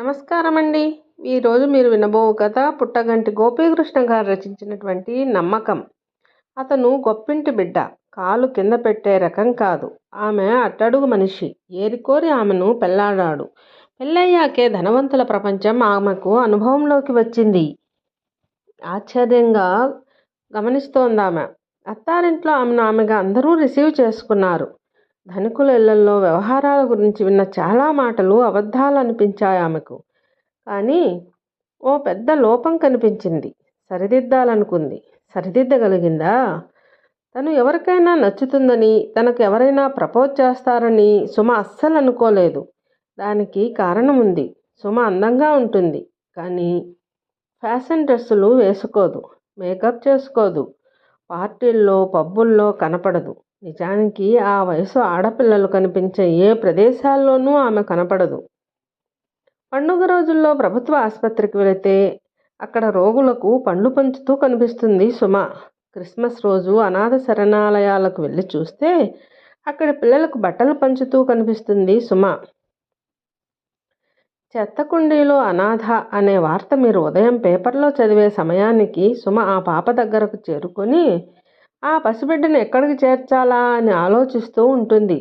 నమస్కారం అండి. ఈరోజు మీరు వినబో కథ పుట్టగంటి గోపీకృష్ణ గారు రచించినటువంటి నమ్మకం. అతను గొప్పింటి బిడ్డ, కాలు కింద పెట్టే రకం కాదు. ఆమె అట్టడుగు మనిషి. ఏరికోరి ఆమెను పెళ్లాడాడు. పెళ్ళయ్యాకే ధనవంతుల ప్రపంచం ఆమెకు అనుభవంలోకి వచ్చింది. ఆశ్చర్యంగా గమనిస్తోందామె. అత్తారింట్లో ఆమెగా అందరూ రిసీవ్ చేసుకున్నారు. ధనికుల ఇళ్లల్లో వ్యవహారాల గురించి విన్న చాలా మాటలు అబద్ధాలు అనిపించాయి ఆమెకు. కానీ ఓ పెద్ద లోపం కనిపించింది. సరిదిద్దాలనుకుంది. సరిదిద్దగలిగిందా? తను ఎవరికైనా నచ్చుతుందని, తనకు ఎవరైనా ప్రపోజ్ చేస్తారని సుమ అస్సలు అనుకోలేదు. దానికి కారణం ఉంది. సుమ అందంగా ఉంటుంది, కానీ ఫ్యాషన్ డ్రెస్సులు వేసుకోదు, మేకప్ చేసుకోదు, పార్టీల్లో పబ్బుల్లో కనపడదు. నిజానికి ఆ వయసు ఆడపిల్లలు కనిపించే ఏ ప్రదేశాల్లోనూ ఆమె కనపడదు. పండుగ రోజుల్లో ప్రభుత్వ ఆసుపత్రికి వెళితే అక్కడ రోగులకు పండ్లు పంచుతూ కనిపిస్తుంది సుమ. క్రిస్మస్ రోజు అనాథ శరణాలయాలకు వెళ్ళి చూస్తే అక్కడ పిల్లలకు బట్టలు పంచుతూ కనిపిస్తుంది సుమ. చెత్తకుండీలో అనాథ అనే వార్త మీరు ఉదయం పేపర్లో చదివే సమయానికి సుమ ఆ పాప దగ్గరకు చేరుకొని ఆ పసిబిడ్డను ఎక్కడికి చేర్చాలా అని ఆలోచిస్తూ ఉంటుంది.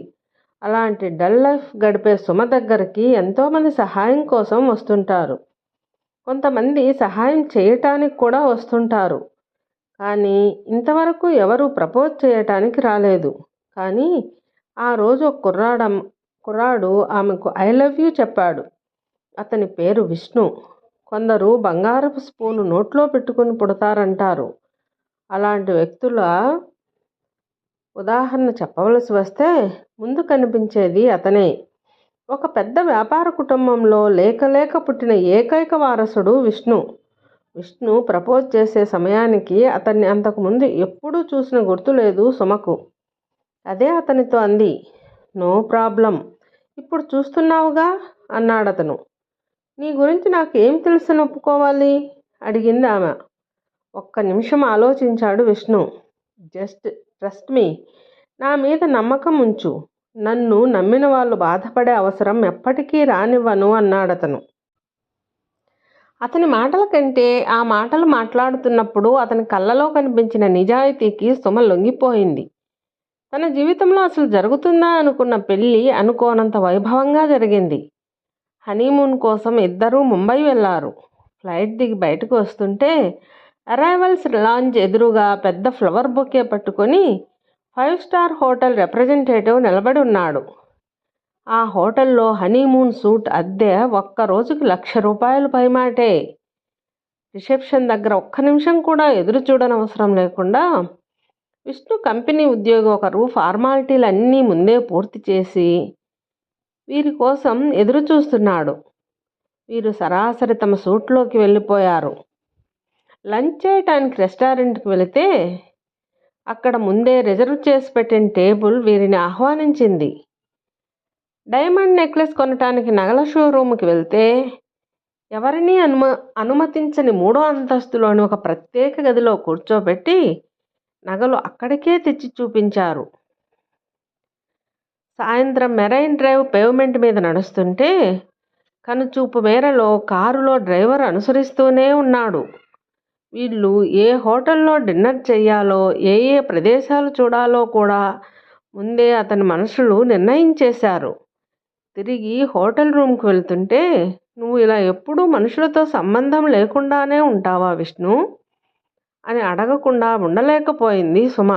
అలాంటి డల్ లైఫ్ గడిపే సుమ దగ్గరికి ఎంతోమంది సహాయం కోసం వస్తుంటారు. కొంతమంది సహాయం చేయటానికి కూడా వస్తుంటారు. కానీ ఇంతవరకు ఎవరు ప్రపోజ్ చేయటానికి రాలేదు. కానీ ఆ రోజు ఒక కుర్రాడు ఆమెకు ఐ లవ్ యూ చెప్పాడు. అతని పేరు విష్ణు. కొందరు బంగారపు స్పూను నోట్లో పెట్టుకుని పుడతారంటారు. అలాంటి వ్యక్తుల ఉదాహరణ చెప్పవలసి వస్తే ముందు కనిపించేది అతనే. ఒక పెద్ద వ్యాపార కుటుంబంలో లేక పుట్టిన ఏకైక వారసుడు విష్ణు. విష్ణు ప్రపోజ్ చేసే సమయానికి అతన్ని అంతకుముందు ఎప్పుడూ చూసిన గుర్తు లేదు సుమకు. అదే అతనితో అంది. నో ప్రాబ్లం, ఇప్పుడు చూస్తున్నావుగా అన్నాడతను. నీ గురించి నాకు ఏం తెలుసని ఒప్పుకోవాలి అడిగింది ఆమె. ఒక్క నిమిషం ఆలోచించాడు విష్ణు. జస్ట్ ట్రస్ట్ మీ, నా మీద నమ్మకం ఉంచు. నన్ను నమ్మిన వాళ్ళు బాధపడే అవసరం ఎప్పటికీ రానివ్వను అన్నాడతను. అతని మాటల కంటే ఆ మాటలు మాట్లాడుతున్నప్పుడు అతని కళ్ళలో కనిపించిన నిజాయితీకి సుమ లొంగిపోయింది. తన జీవితంలో అసలు జరుగుతుందా అనుకున్న పెళ్ళి అనుకోనంత వైభవంగా జరిగింది. హనీమూన్ కోసం ఇద్దరూ ముంబై వెళ్ళారు. ఫ్లైట్ దిగి బయటకు వస్తుంటే అరైవల్స్ లాంజ్ ఎదురుగా పెద్ద ఫ్లవర్ బొకే పట్టుకొని 5 స్టార్ హోటల్ రిప్రజెంటేటివ్ నిలబడి ఉన్నాడు. ఆ హోటల్లో హనీమూన్ సూట్ అద్దె ఒక్క రోజుకి ₹1,00,000 పైమాటే. రిసెప్షన్ దగ్గర ఒక్క నిమిషం కూడా ఎదురు చూడనవసరం లేకుండా విష్ణు కంపెనీ ఉద్యోగి ఒకరు ఫార్మాలిటీలన్నీ ముందే పూర్తి చేసి వీరి కోసం ఎదురు చూస్తున్నాడు. వీరు సరాసరి తమ సూట్లోకి వెళ్ళిపోయారు. లంచ్ చేయటానికి రెస్టారెంట్కి వెళితే అక్కడ ముందే రిజర్వ్ చేసి పెట్టిన టేబుల్ వీరిని ఆహ్వానించింది. డైమండ్ నెక్లెస్ కొనటానికి నగల షోరూమ్కి వెళ్తే ఎవరినీ అనుమతించని 3వ అంతస్తులోని ఒక ప్రత్యేక గదిలో కూర్చోబెట్టి నగలు అక్కడికే తెచ్చి చూపించారు. సాయంత్రం మెరైన్ డ్రైవ్ పేవ్మెంట్ మీద నడుస్తుంటే కనుచూపు మేరలో కారులో డ్రైవర్ అనుసరిస్తూనే ఉన్నాడు. వీళ్ళు ఏ హోటల్లో డిన్నర్ చెయ్యాలో, ఏ ప్రదేశాలు చూడాలో కూడా ముందే అతని మనుషులు నిర్ణయించేశారు. తిరిగి హోటల్ రూమ్కి వెళ్తుంటే నువ్వు ఇలా ఎప్పుడూ మనుషులతో సంబంధం లేకుండానే ఉంటావా విష్ణు అని అడగకుండా ఉండలేకపోయింది సుమ.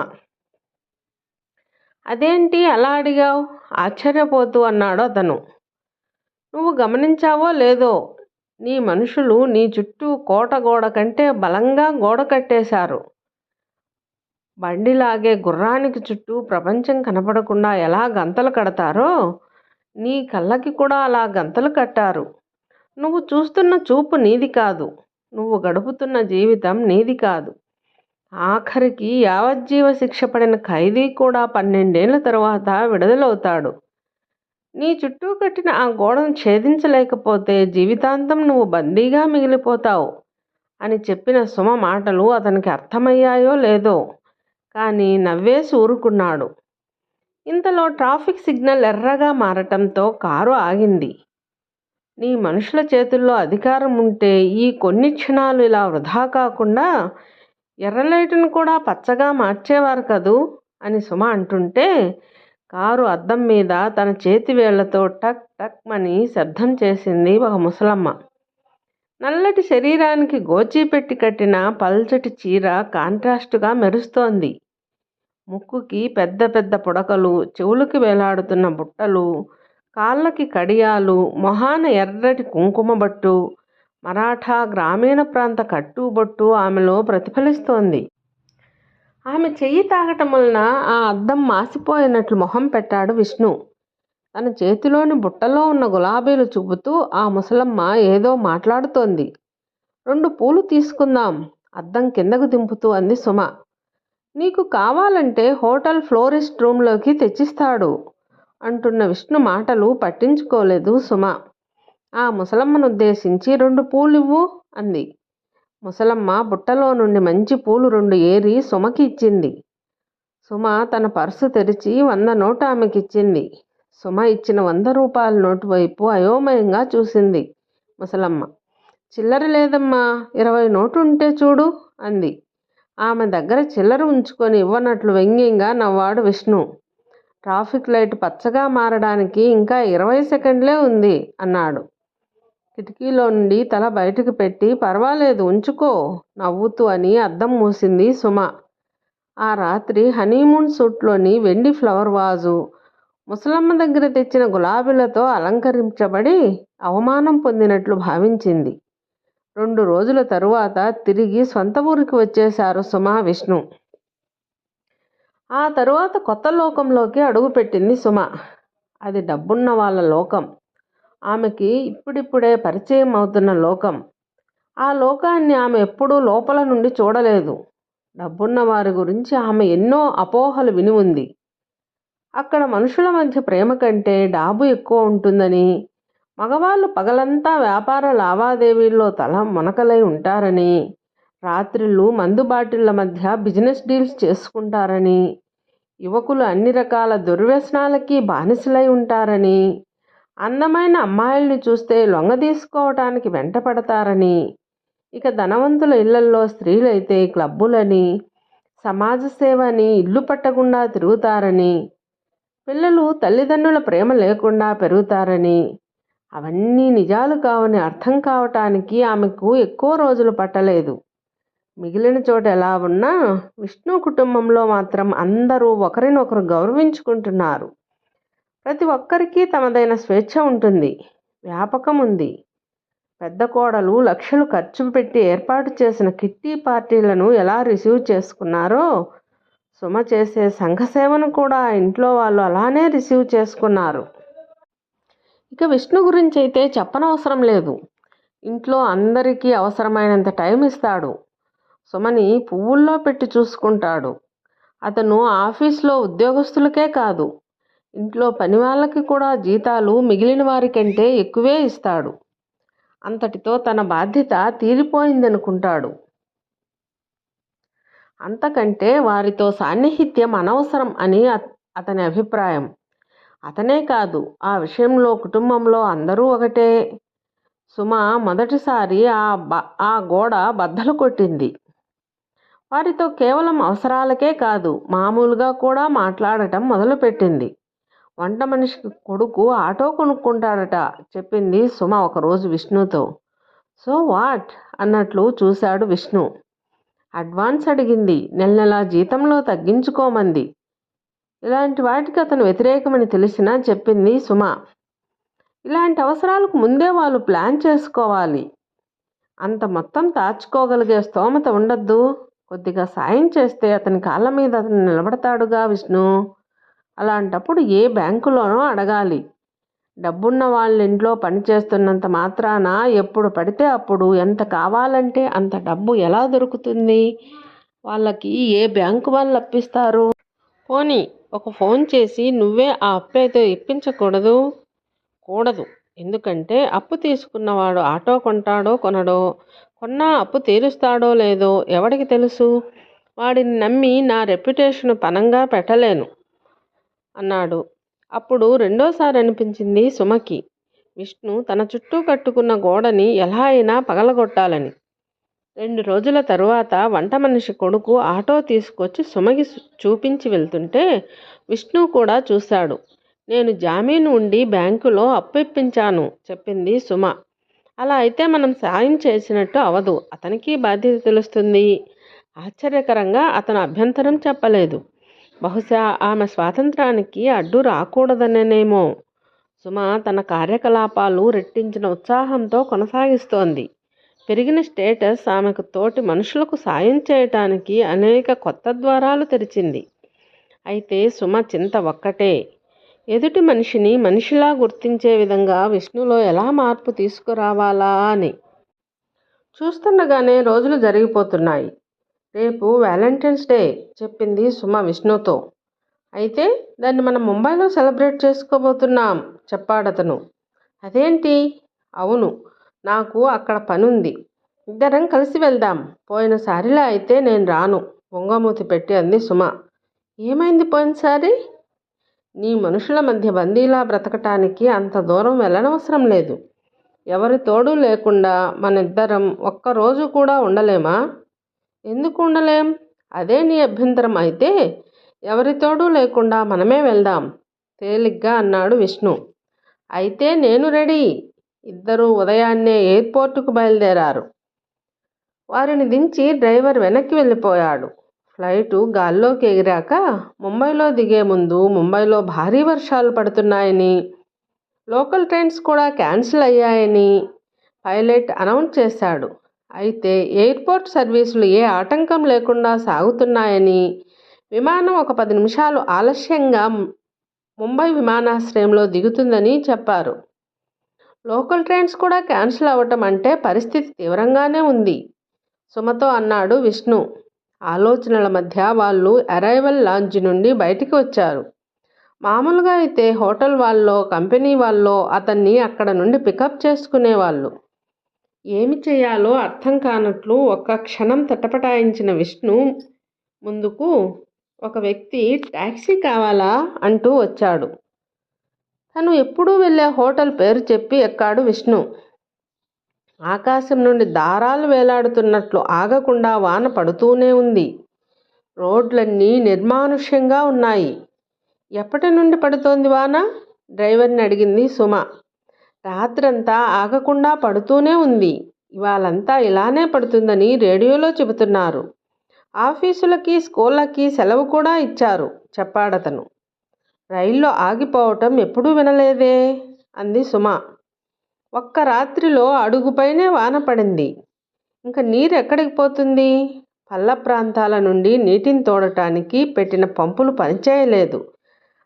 అదేంటి అలా అడిగావు ఆశ్చర్యపోతూ అన్నాడు అతను. నువ్వు గమనించావో లేదో, నీ మనుషులు నీ చుట్టూ కోట గోడ కంటే బలంగా గోడ కట్టేశారు. బండిలాగే గుర్రానికి చుట్టూ ప్రపంచం కనపడకుండా ఎలా గంతలు కడతారో నీ కళ్ళకి కూడా అలా గంతలు కట్టారు. నువ్వు చూస్తున్న చూపు నీది కాదు, నువ్వు గడుపుతున్న జీవితం నీది కాదు. ఆఖరికి యావజ్జీవ శిక్ష పడిన ఖైదీ కూడా 12 ఏళ్ల తర్వాత విడుదలవుతాడు. నీ చుట్టూ కట్టిన ఆ గోడను ఛేదించలేకపోతే జీవితాంతం నువ్వు బందీగా మిగిలిపోతావు అని చెప్పిన సుమ మాటలు అతనికి అర్థమయ్యాయో లేదో, కానీ నవ్వేసి ఊరుకున్నాడు. ఇంతలో ట్రాఫిక్ సిగ్నల్ ఎర్రగా మారటంతో కారు ఆగింది. నీ మనుషుల చేతుల్లో అధికారం ఉంటే ఈ కొన్ని క్షణాలు ఇలా వృధా కాకుండా ఎర్రలైటును కూడా పచ్చగా మార్చేవారు కదూ అని సుమ అంటుంటే కారు అద్దం మీద తన చేతి వేళ్లతో టక్ టక్ మని శబ్దం చేసింది ఒక ముసలమ్మ. నల్లటి శరీరానికి గోచీ పెట్టి కట్టిన పల్చటి చీర కాంట్రాస్టుగా మెరుస్తోంది. ముక్కుకి పెద్ద పెద్ద పుడకలు, చెవులకి వేలాడుతున్న బుట్టలు, కాళ్ళకి కడియాలు, మొహాన ఎర్రటి కుంకుమ బొట్టు, మరాఠా గ్రామీణ ప్రాంత కట్టుబొట్టు ఆమెలో ప్రతిఫలిస్తోంది. ఆమె చెయ్యి తాగటం వలన ఆ అద్దం మాసిపోయినట్లు మొహం పెట్టాడు విష్ణు. తన చేతిలోని బుట్టలో ఉన్న గులాబీలు చూపుతూ ఆ ముసలమ్మ ఏదో మాట్లాడుతోంది. 2 పూలు తీసుకుందాం అద్దం కిందకు దింపుతూ అంది సుమ. నీకు కావాలంటే హోటల్ ఫ్లోరిస్ట్ రూంలోకి తెచ్చిస్తాడు అంటున్న విష్ణు మాటలు పట్టించుకోలేదు సుమ. ఆ ముసలమ్మనుద్దేశించి 2 పూలివ్వు అంది. ముసలమ్మ బుట్టలో నుండి మంచి పూలు 2 ఏరి సుమకి ఇచ్చింది. సుమ తన పర్సు తెరిచి 100 నోటు ఆమెకిచ్చింది. సుమ ఇచ్చిన 100 రూపాయల నోటు వైపు అయోమయంగా చూసింది ముసలమ్మ. చిల్లర లేదమ్మా, 20 నోటు ఉంటే చూడు అంది. ఆమె దగ్గర చిల్లర ఉంచుకొని ఇవ్వనట్లు వ్యంగ్యంగా నవ్వాడు విష్ణు. ట్రాఫిక్ లైట్ పచ్చగా మారడానికి ఇంకా 20 సెకండ్లే ఉంది అన్నాడు. కిటికీలో నుండి తల బయటకు పెట్టి పర్వాలేదు ఉంచుకో నవ్వుతూ అని అద్దం మూసింది సుమ. ఆ రాత్రి హనీమూన్ సూట్లోని వెండి ఫ్లవర్ వాజు ముసలమ్మ దగ్గర తెచ్చిన గులాబీలతో అలంకరించబడి అవమానం పొందినట్లు భావించింది. 2 రోజుల తరువాత తిరిగి సొంత ఊరికి వచ్చేశారు సుమ, విష్ణు. ఆ తరువాత కొత్త లోకంలోకి అడుగుపెట్టింది సుమ. అది డబ్బున్న వాళ్ళ లోకం. ఆమెకి ఇప్పుడిప్పుడే పరిచయం అవుతున్న లోకం. ఆ లోకాన్ని ఆమె ఎప్పుడూ లోపల నుండి చూడలేదు. డబ్బున్న వారి గురించి ఆమె ఎన్నో అపోహలు విని ఉంది. అక్కడ మనుషుల మధ్య ప్రేమ కంటే డాబు ఎక్కువ ఉంటుందని, మగవాళ్ళు పగలంతా వ్యాపార లావాదేవీల్లో తల మునకలై ఉంటారని, రాత్రిళ్ళు మందు బాటిళ్ల మధ్య బిజినెస్ డీల్స్ చేసుకుంటారని, యువకులు అన్ని రకాల దుర్వ్యసనాలకి బానిసలై ఉంటారని, అందమైన అమ్మాయిల్ని చూస్తే లొంగదీసుకోవటానికి వెంటపడతారని, ఇక ధనవంతుల ఇళ్లల్లో స్త్రీలైతే క్లబ్బులని, సమాజ సేవ అని ఇల్లు పట్టకుండా తిరుగుతారని, పిల్లలు తల్లిదండ్రుల ప్రేమ లేకుండా పెరుగుతారని, అవన్నీ నిజాలు కావని అర్థం కావటానికి ఆమెకు ఎక్కువ రోజులు పట్టలేదు. మిగిలిన చోట ఎలా ఉన్నా విష్ణు కుటుంబంలో మాత్రం అందరూ ఒకరినొకరు గౌరవించుకుంటున్నారు. ప్రతి ఒక్కరికి తమదైన స్వేచ్ఛ ఉంటుంది, వ్యాపకం ఉంది. పెద్ద కోడలు లక్షలు ఖర్చు పెట్టి ఏర్పాటు చేసిన కిట్టి పార్టీలను ఎలా రిసీవ్ చేసుకున్నారో, సుమ చేసే సంఘసేవను కూడా ఇంట్లో వాళ్ళు అలానే రిసీవ్ చేసుకున్నారు. ఇక విష్ణు గురించి అయితే చెప్పనవసరం లేదు. ఇంట్లో అందరికీ అవసరమైనంత టైం ఇస్తాడు. సుమని పువ్వుల్లో పెట్టి చూసుకుంటాడు. అతను ఆఫీస్లో ఉద్యోగస్తులకే కాదు, ఇంట్లో పని వాళ్ళకి కూడా జీతాలు మిగిలిన వారి కంటే ఎక్కువే ఇస్తాడు. అంతటితో తన బాధ్యత తీరిపోయిందనుకుంటాడు. అంతకంటే వారితో సాన్నిహిత్యం అనవసరం అని అతని అభిప్రాయం. అతనే కాదు, ఆ విషయంలో కుటుంబంలో అందరూ ఒకటే. సుమ మొదటిసారి ఆ గోడ బద్దలు కొట్టింది. వారితో కేవలం అవసరాలకే కాదు, మామూలుగా కూడా మాట్లాడటం మొదలుపెట్టింది. వంట మనిషి కొడుకు ఆటో కొనుక్కుంటాడట చెప్పింది సుమ ఒకరోజు విష్ణుతో. సో వాట్ అన్నట్లు చూశాడు విష్ణు. అడ్వాన్స్ అడిగింది, నెల నెలా జీతంలో తగ్గించుకోమంది. ఇలాంటి వాటికి అతను వ్యతిరేకమని తెలిసినా చెప్పింది సుమ. ఇలాంటి అవసరాలకు ముందే వాళ్ళు ప్లాన్ చేసుకోవాలి. అంత మొత్తం దాచుకోగలిగే స్తోమత ఉండద్దు. కొద్దిగా సాయం చేస్తే అతని కాళ్ళ మీద అతను నిలబడతాడుగా విష్ణు. అలాంటప్పుడు ఏ బ్యాంకులోనో అడగాలి. డబ్బున్న వాళ్ళ ఇంట్లో పనిచేస్తున్నంత మాత్రాన ఎప్పుడు పడితే అప్పుడు ఎంత కావాలంటే అంత డబ్బు ఎలా దొరుకుతుంది? వాళ్ళకి ఏ బ్యాంకు వాళ్ళు అప్పిస్తారు? పోనీ ఒక ఫోన్ చేసి నువ్వే ఆ అప్పేతో ఇప్పించకూడదు? కూడదు. ఎందుకంటే అప్పు తీసుకున్నవాడు ఆటో కొంటాడో కొనడో, కొన్నా అప్పు తీరుస్తాడో లేదో ఎవడికి తెలుసు? వాడిని నమ్మి నా రెప్యుటేషన్ పనంగా పెట్టలేను అన్నాడు. అప్పుడు రెండోసారి అనిపించింది సుమకి, విష్ణు తన చుట్టూ కట్టుకున్న గోడని ఎలా అయినా పగలగొట్టాలని. 2 రోజుల తరువాత వంట మనిషి కొడుకు ఆటో తీసుకొచ్చి సుమకి చూపించి వెళ్తుంటే విష్ణు కూడా చూశాడు. నేను జామీను ఉండి బ్యాంకులో అప్పు ఇప్పించాను చెప్పింది సుమ. అలా అయితే మనం సాయం చేసినట్టు అవదు, అతనికి బాధ్యత తెలుస్తుంది. ఆశ్చర్యకరంగా అతను అభ్యంతరం చెప్పలేదు. బహుశా ఆమె స్వాతంత్రానికి అడ్డు రాకూడదనేమో. సుమ తన కార్యకలాపాలు రెట్టించిన ఉత్సాహంతో కొనసాగిస్తోంది. పెరిగిన స్టేటస్ ఆమెకు తోటి మనుషులకు సాయం చేయటానికి అనేక కొత్త ద్వారాలు తెరిచింది. అయితే సుమ చింత ఒక్కటే, ఎదుటి మనిషిని మనిషిలా గుర్తించే విధంగా విష్ణులో ఎలా మార్పు తీసుకురావాలా అని. చూస్తుండగానే రోజులు జరిగిపోతున్నాయి. రేపు వ్యాలంటైన్స్ డే చెప్పింది సుమ విష్ణుతో. అయితే దాన్ని మనం ముంబైలో సెలబ్రేట్ చేసుకోబోతున్నాం చెప్పాడతను. అదేంటి? అవును, నాకు అక్కడ పనుంది, ఇద్దరం కలిసి వెళ్దాం. పోయినసారిలా అయితే నేను రాను బొంగమూతి పెట్టి అంది సుమ. ఏమైంది పోయినసారి? నీ మనుషుల మధ్య బందీలా బ్రతకటానికి అంత దూరం వెళ్ళనవసరం లేదు. ఎవరి తోడు లేకుండా మనిద్దరం ఒక్కరోజు కూడా ఉండలేమా? ఎందుకు ఉండలేం? అదే నీ అభ్యంతరం అయితే ఎవరి తోడు లేకుండా మనమే వెళ్దాం తేలిగ్గా అన్నాడు విష్ణు. అయితే నేను రెడీ. ఇద్దరూ ఉదయాన్నే ఎయిర్పోర్టుకు బయలుదేరారు. వారిని దించి డ్రైవర్ వెనక్కి వెళ్ళిపోయాడు. ఫ్లైటు గాల్లోకి ఎగిరాక ముంబైలో దిగే ముందు ముంబైలో భారీ వర్షాలు పడుతున్నాయని, లోకల్ ట్రైన్స్ కూడా క్యాన్సిల్ అయ్యాయని పైలట్ అనౌన్స్ చేశాడు. అయితే ఎయిర్పోర్ట్ సర్వీసులు ఏ ఆటంకం లేకుండా సాగుతున్నాయని, విమానం ఒక 10 నిమిషాలు ఆలస్యంగా ముంబై విమానాశ్రయంలో దిగుతుందని చెప్పారు. లోకల్ ట్రైన్స్ కూడా క్యాన్సిల్ అవ్వటం అంటే పరిస్థితి తీవ్రంగానే ఉంది సుమతో అన్నాడు విష్ణు. ఆలోచనల మధ్య వాళ్ళు అరైవల్ లాంజ్ నుండి బయటికి వచ్చారు. మామూలుగా అయితే హోటల్ వాళ్ళో కంపెనీ వాళ్ళో అతన్ని అక్కడ నుండి పికప్ చేసుకునేవాళ్ళు. ఏమి చేయాలో అర్థం కానట్లు ఒక్క క్షణం తటపటాయించిన విష్ణు ముందుకు ఒక వ్యక్తి టాక్సీ కావాలా అంటూ వచ్చాడు. తను ఎప్పుడూ వెళ్ళే హోటల్ పేరు చెప్పి ఎక్కాడు విష్ణు. ఆకాశం నుండి దారాలు వేలాడుతున్నట్లు ఆగకుండా వాన పడుతూనే ఉంది. రోడ్లన్నీ నిర్మానుష్యంగా ఉన్నాయి. ఎప్పటి నుండి పడుతోంది వాన? డ్రైవర్ని అడిగింది సుమ. రాత్రంతా ఆగకుండా పడుతూనే ఉంది. ఇవాళంతా ఇలానే పడుతుందని రేడియోలో చెబుతున్నారు. ఆఫీసులకి స్కూళ్ళకి సెలవు కూడా ఇచ్చారు చెప్పాడతను. రైల్లో ఆగిపోవటం ఎప్పుడూ వినలేదే అంది సుమ. ఒక్క రాత్రిలో అడుగుపైనే వాన పడింది. ఇంకా నీరు ఎక్కడికి పోతుంది? పల్ల ప్రాంతాల నుండి నీటిని తోడటానికి పెట్టిన పంపులు పనిచేయలేదు.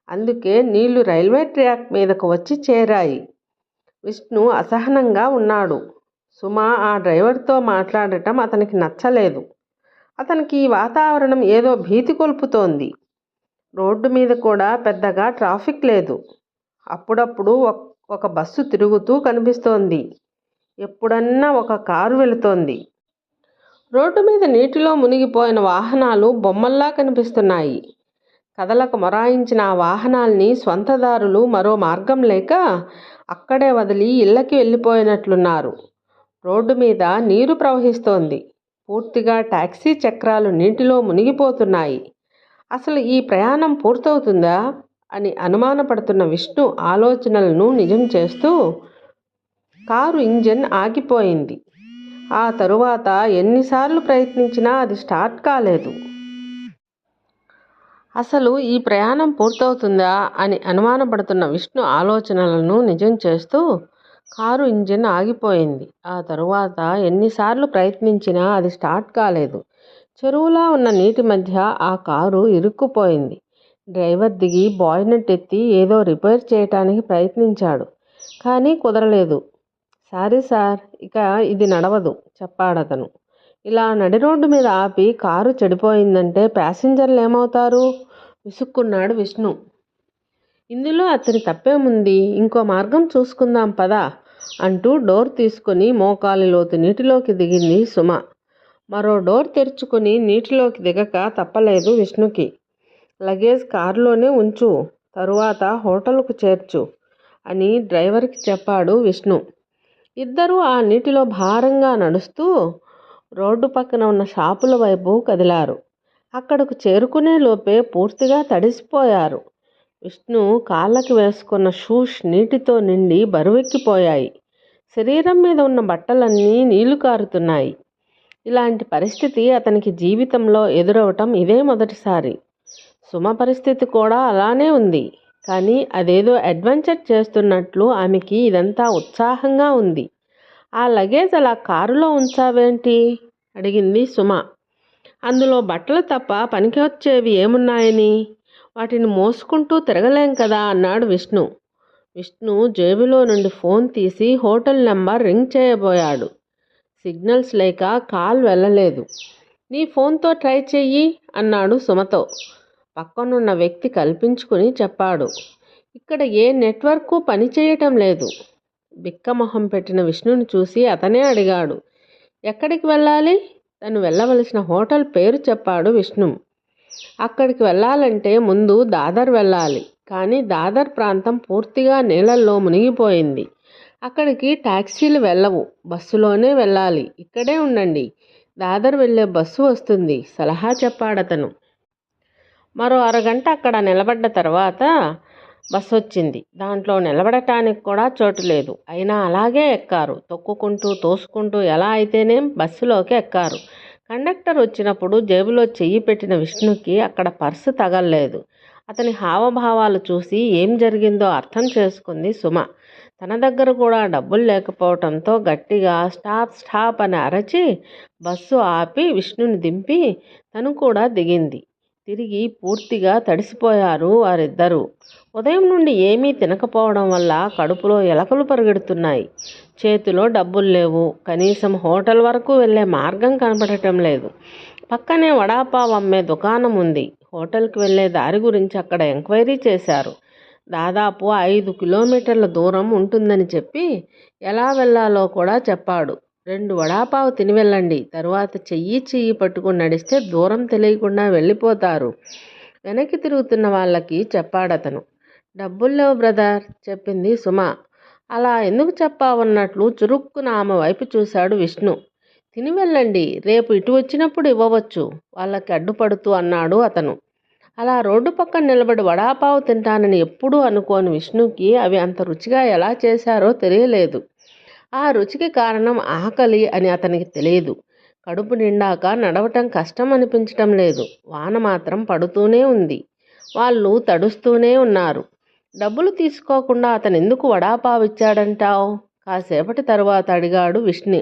అందుకే నీళ్లు రైల్వే ట్రాక్ మీదకు వచ్చి చేరాయి. విష్ణు అసహనంగా ఉన్నాడు. సుమ ఆ డ్రైవర్తో మాట్లాడటం అతనికి నచ్చలేదు. అతనికి ఈ వాతావరణం ఏదో భీతి కొల్పుతోంది. రోడ్డు మీద కూడా పెద్దగా ట్రాఫిక్ లేదు. అప్పుడప్పుడు ఒక బస్సు తిరుగుతూ కనిపిస్తోంది. ఎప్పుడన్నా ఒక కారు వెళుతోంది. రోడ్డు మీద నీటిలో మునిగిపోయిన వాహనాలు బొమ్మల్లా కనిపిస్తున్నాయి. కదలకు మొరాయించిన ఆ వాహనాల్ని స్వంతదారులు మరో మార్గం లేక అక్కడే వదిలి ఇళ్ళకి వెళ్ళిపోయినట్లున్నారు. రోడ్డు మీద నీరు ప్రవహిస్తోంది. పూర్తిగా టాక్సీ చక్రాలు నీటిలో మునిగిపోతున్నాయి. అసలు ఈ ప్రయాణం పూర్తవుతుందా అని అనుమానపడుతున్న విష్ణు ఆలోచనలను నిజం చేస్తూ కారు ఇంజిన్ ఆగిపోయింది. ఆ తరువాత ఎన్నిసార్లు ప్రయత్నించినా అది స్టార్ట్ కాలేదు. అసలు ఈ ప్రయాణం పూర్తవుతుందా అని అనుమానపడుతున్న విష్ణు ఆలోచనలను నిజం చేస్తూ కారు ఇంజిన్ ఆగిపోయింది. ఆ తరువాత ఎన్నిసార్లు ప్రయత్నించినా అది స్టార్ట్ కాలేదు. చెరువులా ఉన్న నీటి మధ్య ఆ కారు ఇరుక్కుపోయింది. డ్రైవర్ దిగి బాయ్నెట్ ఎత్తి ఏదో రిపేర్ చేయటానికి ప్రయత్నించాడు. కానీ కుదరలేదు. సారీ సార్, ఇక ఇది నడవదు చెప్పాడతను. ఇలా నడి రోడ్డు మీద ఆపి కారు చెడిపోయిందంటే ప్యాసింజర్లు ఏమవుతారు? విసుక్కున్నాడు విష్ణు. ఇందులో అతని తప్పేముంది? ఇంకో మార్గం చూసుకుందాం పదా అంటూ డోర్ తీసుకుని మోకాలి లోతు నీటిలోకి దిగింది సుమ. మరో డోర్ తెరుచుకుని నీటిలోకి దిగక తప్పలేదు విష్ణుకి. లగేజ్ కారులోనే ఉంచు, తరువాత హోటల్కు చేర్చు అని డ్రైవర్కి చెప్పాడు విష్ణు. ఇద్దరూ ఆ నీటిలో భారంగా నడుస్తూ రోడ్డు పక్కన ఉన్న షాపుల వైపు కదిలారు. అక్కడకు చేరుకునే లోపే పూర్తిగా తడిసిపోయారు. విష్ణు కాళ్ళకి వేసుకున్న షూస్ నీటితో నిండి బరువెక్కిపోయాయి. శరీరం మీద ఉన్న బట్టలన్నీ నీళ్లు కారుతున్నాయి. ఇలాంటి పరిస్థితి అతనికి జీవితంలో ఎదురవటం ఇదే మొదటిసారి. సుమ పరిస్థితి కూడా అలానే ఉంది. కానీ అదేదో అడ్వెంచర్ చేస్తున్నట్లు ఆమెకి ఇదంతా ఉత్సాహంగా ఉంది. ఆ లగేజ్ అలా కారులో ఉంచావేంటి? అడిగింది సుమ. అందులో బట్టలు తప్ప పనికి వచ్చేవి ఏమున్నాయని? వాటిని మోసుకుంటూ తిరగలేం కదా అన్నాడు విష్ణు. విష్ణు జేబులో నుండి ఫోన్ తీసి హోటల్ నెంబర్ రింగ్ చేయబోయాడు. సిగ్నల్స్ లేక కాల్ వెళ్ళలేదు. నీ ఫోన్తో ట్రై చెయ్యి అన్నాడు సుమతో. పక్కనున్న వ్యక్తి కల్పించుకుని చెప్పాడు. ఇక్కడ ఏ నెట్వర్కు పనిచేయటం లేదు. బిక్కమొహం పెట్టిన విష్ణుని చూసి అతనే అడిగాడు. ఎక్కడికి వెళ్ళాలి? తను వెళ్ళవలసిన హోటల్ పేరు చెప్పాడు విష్ణు. అక్కడికి వెళ్ళాలంటే ముందు దాదర్ వెళ్ళాలి. కానీ దాదర్ ప్రాంతం పూర్తిగా నీళ్ళల్లో మునిగిపోయింది. అక్కడికి టాక్సీలు వెళ్ళవు. బస్సులోనే వెళ్ళాలి. ఇక్కడే ఉండండి, దాదర్ వెళ్ళే బస్సు వస్తుంది సలహా చెప్పాడతను. మరో అరగంట అక్కడ నిలబడ్డ తర్వాత బస్సు వచ్చింది. దాంట్లో నిలబడటానికి కూడా చోటు లేదు. అయినా అలాగే ఎక్కారు. తొక్కుకుంటూ తోసుకుంటూ ఎలా అయితేనేం బస్సులోకి ఎక్కారు. కండక్టర్ వచ్చినప్పుడు జేబులో చెయ్యి పెట్టిన విష్ణుకి అక్కడ పర్సు తగల్లేదు. అతని హావభావాలు చూసి ఏం జరిగిందో అర్థం చేసుకుంది సుమ. తన దగ్గర కూడా డబ్బులు లేకపోవడంతో గట్టిగా స్టాప్ స్టాప్ అని అరచి బస్సు ఆపి విష్ణుని దింపి తను కూడా దిగింది. తిరిగి పూర్తిగా తడిసిపోయారు వారిద్దరూ. ఉదయం నుండి ఏమీ తినకపోవడం వల్ల కడుపులో ఎలకలు పరిగెడుతున్నాయి. చేతిలో డబ్బులు లేవు. కనీసం హోటల్ వరకు వెళ్ళే మార్గం కనపడటం లేదు. పక్కనే వడాపావ్ అమ్మే దుకాణం ఉంది. హోటల్కి వెళ్ళే దారి గురించి అక్కడ ఎంక్వైరీ చేశారు. దాదాపు 5 కిలోమీటర్ల దూరం ఉంటుందని చెప్పి ఎలా వెళ్ళాలో కూడా చెప్పాడు. 2 వడాపావు తిని వెళ్ళండి. తరువాత చెయ్యి పట్టుకుని నడిస్తే దూరం తెలియకుండా వెళ్ళిపోతారు. వెనక్కి తిరుగుతున్న వాళ్ళకి చెప్పాడతను. డబ్బులు లేవు బ్రదర్ చెప్పింది సుమ. అలా ఎందుకు చెప్పావన్నట్లు చురుక్కున ఆమె వైపు చూశాడు విష్ణు. తిని వెళ్ళండి, రేపు ఇటు వచ్చినప్పుడు ఇవ్వవచ్చు వాళ్ళకి అడ్డుపడుతూ అన్నాడు అతను. అలా రోడ్డు పక్కన నిలబడి వడాపావు తింటానని ఎప్పుడూ అనుకోని విష్ణుకి అవి అంత రుచిగా ఎలా చేశారో తెలియలేదు. ఆ రుచికి కారణం ఆకలి అని అతనికి తెలియదు. కడుపు నిండాక నడవటం కష్టం అనిపించటం లేదు. వాన మాత్రం పడుతూనే ఉంది. వాళ్ళు తడుస్తూనే ఉన్నారు. డబ్బులు తీసుకోకుండా అతను ఎందుకు వడాపావు ఇచ్చాడంటావు? కాసేపటి తరువాత అడిగాడు విష్ణు.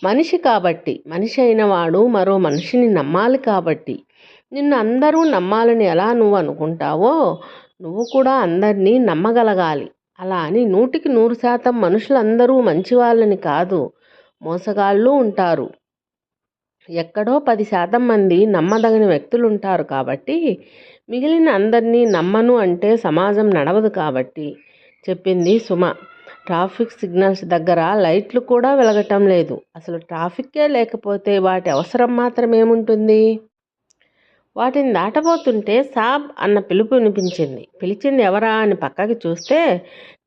మనిషి కాబట్టి, మనిషి అయిన వాడు మరో మనిషిని నమ్మాలి కాబట్టి. నిన్ను అందరూ నమ్మాలని ఎలా నువ్వు అనుకుంటావో నువ్వు కూడా అందరినీ నమ్మగలగాలి. అలా అని 100కి 100% మనుషులందరూ మంచివాళ్ళని కాదు, మోసగాళ్ళు ఉంటారు. ఎక్కడో 10% మంది నమ్మదగని వ్యక్తులుంటారు కాబట్టి. మిగిలిన అందరినీ నమ్మను అంటే సమాజం నడవదు కాబట్టి చెప్పింది సుమ. ట్రాఫిక్ సిగ్నల్స్ దగ్గర లైట్లు కూడా వెలగటం లేదు. అసలు ట్రాఫిక్కే లేకపోతే వాటి అవసరం మాత్రం ఏముంటుంది? వాటిని దాటబోతుంటే సాబ్ అన్న పిలుపు వినిపించింది. పిలిచింది ఎవరా అని పక్కకి చూస్తే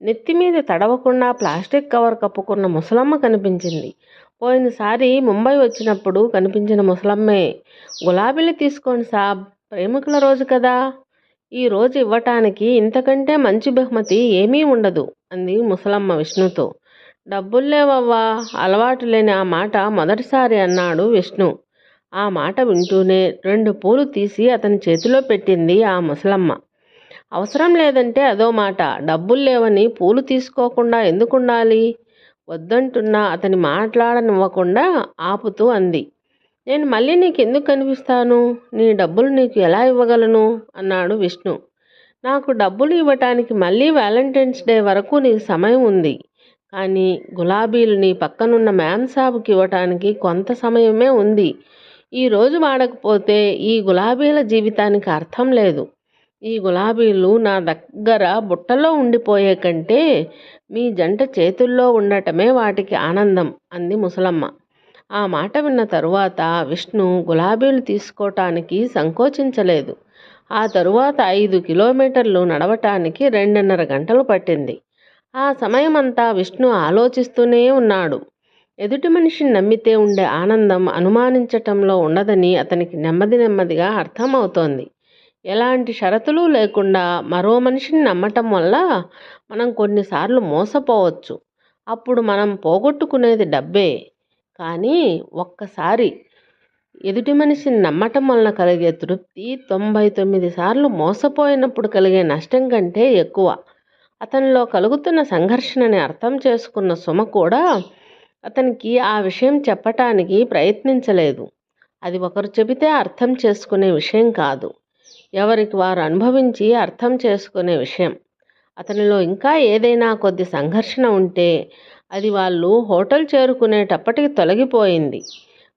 నెత్తి మీద తడవకుండా ప్లాస్టిక్ కవర్ కప్పుకున్న ముసలమ్మ కనిపించింది. పోయినసారి ముంబై వచ్చినప్పుడు కనిపించిన ముసలమ్మే. గులాబీలు తీసుకోండి సాబ్, ప్రేమికుల రోజు కదా, ఈ రోజు ఇవ్వటానికి ఇంతకంటే మంచి బహుమతి ఏమీ ఉండదు అంది ముసలమ్మ విష్ణుతో. డబ్బులు లేవవ్వా, అలవాటు లేని ఆ మాట మొదటిసారి అన్నాడు విష్ణు. ఆ మాట వింటూనే 2 పూలు తీసి అతని చేతిలో పెట్టింది ఆ ముసలమ్మ. అవసరం లేదంటే అదో మాట, డబ్బులు లేవని పూలు తీసుకోకుండా ఎందుకుండాలి? వద్దంటున్నా అతని మాట్లాడనివ్వకుండా ఆపుతూ అంది. నేను మళ్ళీ నీకెందుకు కనిపిస్తాను? నీ డబ్బులు నీకు ఎలా ఇవ్వగలను అన్నాడు విష్ణు. నాకు డబ్బులు ఇవ్వటానికి మళ్ళీ వ్యాలంటైన్స్ డే వరకు నీకు సమయం ఉంది. కానీ గులాబీలు నీ పక్కనున్న మ్యామ్ సాబుకి ఇవ్వటానికి కొంత సమయమే ఉంది. ఈరోజు వాడకపోతే ఈ గులాబీల జీవితానికి అర్థం లేదు. ఈ గులాబీలు నా దగ్గర బుట్టలో ఉండిపోయే కంటే మీ జంట చేతుల్లో ఉండటమే వాటికి ఆనందం అంది ముసలమ్మ. ఆ మాట విన్న తరువాత విష్ణు గులాబీలు తీసుకోవటానికి సంకోచించలేదు. ఆ తరువాత 5 కిలోమీటర్లు నడవటానికి 2.5 గంటలు పట్టింది. ఆ సమయమంతా విష్ణు ఆలోచిస్తూనే ఉన్నాడు. ఎదుటి మనిషిని నమ్మితే ఉండే ఆనందం అనుమానించటంలో ఉండదని అతనికి నెమ్మది నెమ్మదిగా అర్థమవుతోంది. ఎలాంటి షరతులు లేకుండా మరో మనిషిని నమ్మటం వల్ల మనం కొన్నిసార్లు మోసపోవచ్చు. అప్పుడు మనం పోగొట్టుకునేది డబ్బే. కానీ ఒక్కసారి ఎదుటి మనిషిని నమ్మటం వలన కలిగే తృప్తి 99 సార్లు మోసపోయినప్పుడు కలిగే నష్టం కంటే ఎక్కువ. అతనిలో కలుగుతున్న సంఘర్షణని అర్థం చేసుకున్న సుమ కూడా అతనికి ఆ విషయం చెప్పటానికి ప్రయత్నించలేదు. అది ఒకరు చెబితే అర్థం చేసుకునే విషయం కాదు, ఎవరికి వారు అనుభవించి అర్థం చేసుకునే విషయం. అతనిలో ఇంకా ఏదైనా కొద్ది సంఘర్షణ ఉంటే అది వాళ్ళు హోటల్ చేరుకునేటప్పటికి తొలగిపోయింది.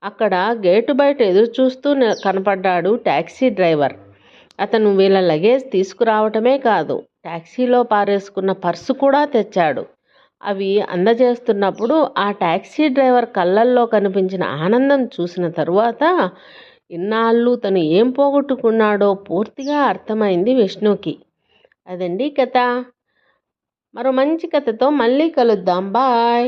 అక్కడ గేటు బయట ఎదురుచూస్తూ కనపడ్డాడు టాక్సీ డ్రైవర్. అతను వీళ్ళ లగేజ్ తీసుకురావటమే కాదు, టాక్సీలో పారేసుకున్న పర్సు కూడా తెచ్చాడు. అవి అందజేస్తున్నప్పుడు ఆ టాక్సీ డ్రైవర్ కళ్ళల్లో కనిపించిన ఆనందం చూసిన తరువాత ఇన్నాళ్ళు తను ఏం పోగొట్టుకున్నాడో పూర్తిగా అర్థమైంది విష్ణుకి. అదండి కథ. మరో మంచి కథతో మళ్ళీ కలుద్దాం. బాయ్.